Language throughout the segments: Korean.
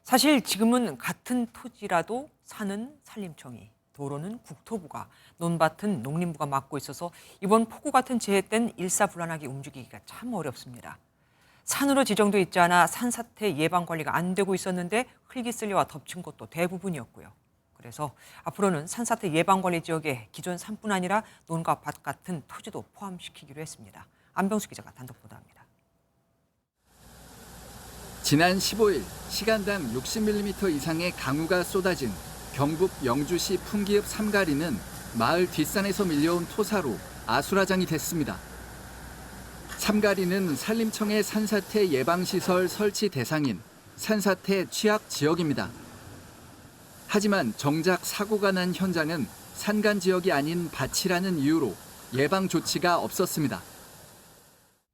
사실 지금은 같은 토지라도 산은 산림청이, 도로는 국토부가, 논밭은 농림부가 맡고 있어서 이번 폭우 같은 재해 땐 일사불란하게 움직이기가 참 어렵습니다. 산으로 지정돼 있지 않아 산사태 예방 관리가 안 되고 있었는데 흙이슬리와 덮친 곳도 대부분이었고요. 그래서 앞으로는 산사태 예방 관리 지역에 기존 산뿐 아니라 논과 밭 같은 토지도 포함시키기로 했습니다. 안병수 기자가 단독 보도합니다. 지난 15일 시간당 60mm 이상의 강우가 쏟아진 경북 영주시 풍기읍 삼가리는 마을 뒷산에서 밀려온 토사로 아수라장이 됐습니다. 삼가리는 산림청의 산사태 예방시설 설치 대상인 산사태 취약 지역입니다. 하지만 정작 사고가 난 현장은 산간 지역이 아닌 밭이라는 이유로 예방 조치가 없었습니다.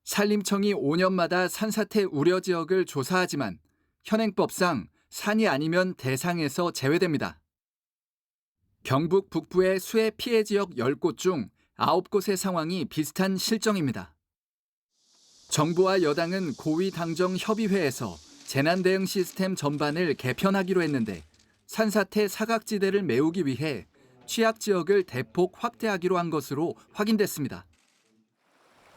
산림청이 5년마다 산사태 우려 지역을 조사하지만 현행법상 산이 아니면 대상에서 제외됩니다. 경북 북부의 수해 피해 지역 10곳 중 9곳의 상황이 비슷한 실정입니다. 정부와 여당은 고위당정협의회에서 재난대응 시스템 전반을 개편하기로 했는데 산사태 사각지대를 메우기 위해 취약 지역을 대폭 확대하기로 한 것으로 확인됐습니다.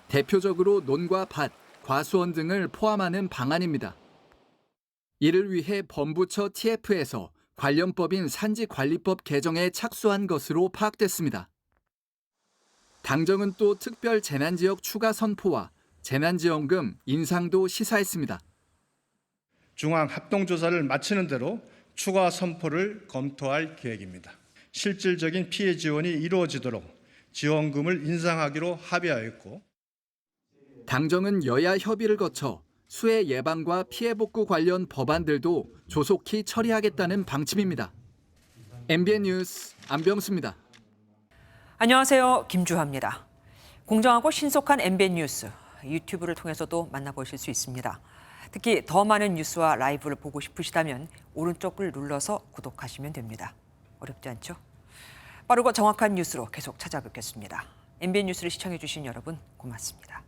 대표적으로 논과 밭, 과수원 등을 포함하는 방안입니다. 이를 위해 범부처 TF에서 관련 법인 산지관리법 개정에 착수한 것으로 파악됐습니다. 당정은 또 특별 재난지역 추가 선포와 재난지원금 인상도 시사했습니다. 중앙 합동조사를 마치는 대로 추가 선포를 검토할 계획입니다. 실질적인 피해 지원이 이루어지도록 지원금을 인상하기로 합의하였고, 당정은 여야 협의를 거쳐 수해 예방과 피해 복구 관련 법안들도 조속히 처리하겠다는 방침입니다. MBN 뉴스 안병수입니다. 안녕하세요. 김주하입니다. 공정하고 신속한 MBN 뉴스, 유튜브를 통해서도 만나보실 수 있습니다. 특히 더 많은 뉴스와 라이브를 보고 싶으시다면 오른쪽을 눌러서 구독하시면 됩니다. 어렵지 않죠? 빠르고 정확한 뉴스로 계속 찾아뵙겠습니다. MBN 뉴스를 시청해주신 여러분 고맙습니다.